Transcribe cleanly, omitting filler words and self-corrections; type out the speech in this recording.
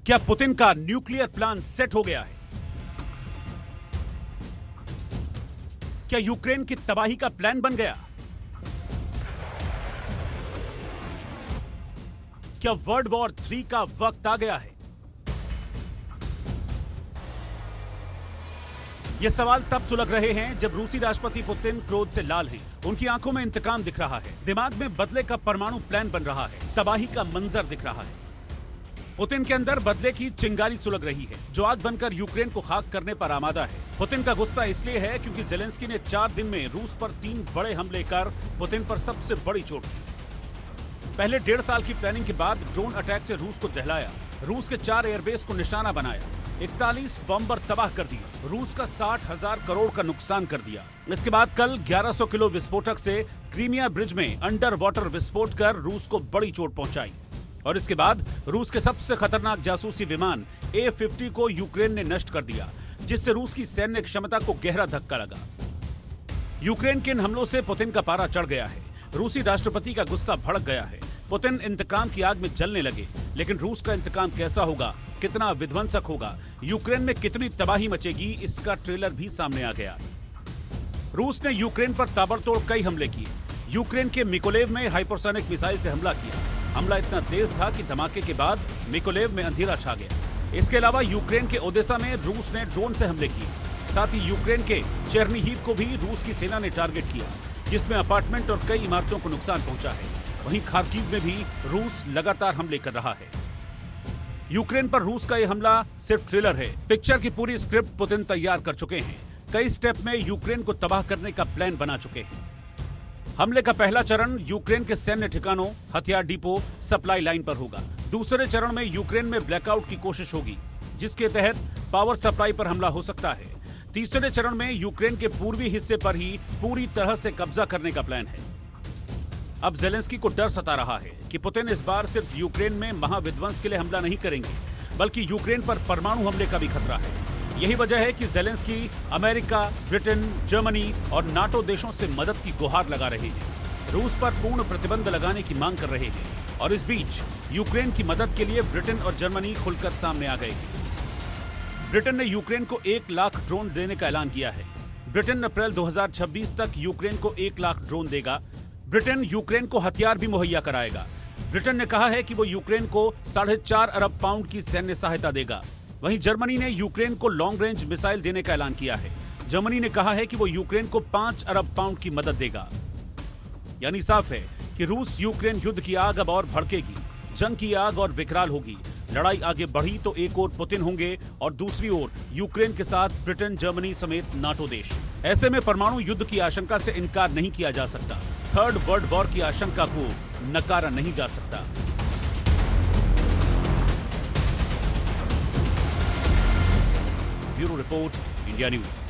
क्या पुतिन का nuclear plant set हो गया है? क्या यूक्रेन की तबाही का प्लान बन गया? क्या वर्ल्ड वॉर 3 का वक्त आ गया है? ये सवाल तब सुलग रहे हैं जब रूसी राष्ट्रपति पुतिन क्रोध से लाल हैं। उनकी आंखों में इंतकाम दिख रहा है, दिमाग में बदले का परमाणु प्लान बन रहा है, तबाही का मंजर दिख रहा है। पुतिन के अंदर बदले की चिंगारी सुलग रही है, जो आग बनकर यूक्रेन को खाक करने पर आमादा है। पुतिन का गुस्सा इसलिए है क्योंकि ज़ेलेंस्की ने 4 दिन में रूस पर 3 बड़े हमले कर पुतिन पर सबसे बड़ी चोट दी। पहले 1.5 साल की प्लानिंग के बाद ड्रोन अटैक से रूस को दहलाया, रूस के 4 एयरबेस को निशाना बनाया, 41 बम्बर तबाह कर दिए, रूस का 60,000 करोड़ का नुकसान कर दिया। इसके बाद कल 1100 किलो विस्फोटक से क्रीमिया ब्रिज में अंडर वाटर विस्फोट कर रूस को बड़ी चोट पहुंचाई। और इसके बाद रूस के सबसे खतरनाक जासूसी विमान A-50 को यूक्रेन ने नष्ट कर दिया, जिससे रूस की सैन्य क्षमता को गहरा धक्का लगा। यूक्रेन के इन हमलों से पुतिन का पारा चढ़ गया है, रूसी राष्ट्रपति का गुस्सा भड़क गया है। पुतिन इंतकाम की आग में जलने लगे, लेकिन रूस का इंतकाम कैसा होगा, कितना विध्वंसक होगा, यूक्रेन में कितनी तबाही मचेगी, इसका ट्रेलर भी सामने आ गया। रूस ने यूक्रेन पर ताबड़तोड़ कई हमले किए। यूक्रेन के मिकोलेव में हाइपरसोनिक मिसाइल से हमला किया। हमला इतना तेज था कि धमाके के बाद मिकोलेव में अंधेरा छा गया। इसके अलावा यूक्रेन के ओदेसा में रूस ने ड्रोन से हमले किए। साथ ही यूक्रेन के चेरनीहिव को भी रूस की सेना ने टारगेट किया, जिसमें अपार्टमेंट और कई इमारतों को नुकसान पहुंचा है। वहीं खार्किव में भी रूस लगातार हमले कर रहा है। यूक्रेन पर रूस का यह हमला सिर्फ ट्रेलर है, पिक्चर की पूरी स्क्रिप्ट पुतिन तैयार कर चुके हैं। कई स्टेप में यूक्रेन को तबाह करने का प्लान बना चुके हैं। हमले का पहला चरण यूक्रेन के सैन्य ठिकानों, हथियार डिपो, सप्लाई लाइन पर होगा। दूसरे चरण में यूक्रेन में ब्लैकआउट की कोशिश होगी, जिसके तहत पावर सप्लाई पर हमला हो सकता है। तीसरे चरण में यूक्रेन के पूर्वी हिस्से पर ही पूरी तरह से कब्जा करने का प्लान है। अब ज़ेलेंस्की को डर सता रहा है कि पुतिन इस बार सिर्फ यूक्रेन में महाविध्वंस के लिए हमला नहीं करेंगे, बल्कि यूक्रेन पर परमाणु हमले का भी खतरा है। यही वजह है कि ज़ेलेंस्की अमेरिका, ब्रिटेन, जर्मनी और नाटो देशों से मदद की गुहार लगा रहे हैं, रूस पर पूर्ण प्रतिबंध लगाने की मांग कर रहे हैं। और इस बीच यूक्रेन की मदद के लिए ब्रिटेन और जर्मनी खुलकर सामने आ गए हैं। ब्रिटेन ने यूक्रेन को 1 लाख ड्रोन देने का ऐलान किया है। ब्रिटेन अप्रैल 2026 तक यूक्रेन को 1 लाख ड्रोन देगा। ब्रिटेन यूक्रेन को हथियार भी मुहैया कराएगा। ब्रिटेन ने कहा है कि वो यूक्रेन को 4.5 अरब पाउंड की सैन्य सहायता देगा। वहीं जर्मनी ने यूक्रेन को लॉन्ग रेंज मिसाइल देने का ऐलान किया है। जर्मनी ने कहा है कि वो यूक्रेन को 5 अरब पाउंड की मदद देगा। यानी साफ है कि रूस यूक्रेन युद्ध की आग अब और भड़केगी, जंग की आग और विकराल होगी। लड़ाई आगे बढ़ी तो एक ओर पुतिन होंगे और दूसरी ओर यूक्रेन के साथ ब्रिटेन, जर्मनी समेत नाटो देश। ऐसे में परमाणु युद्ध की आशंका से इनकार नहीं किया जा सकता। थर्ड वर्ल्ड वॉर की आशंका को नकारा नहीं जा सकता। Bureau report, India news.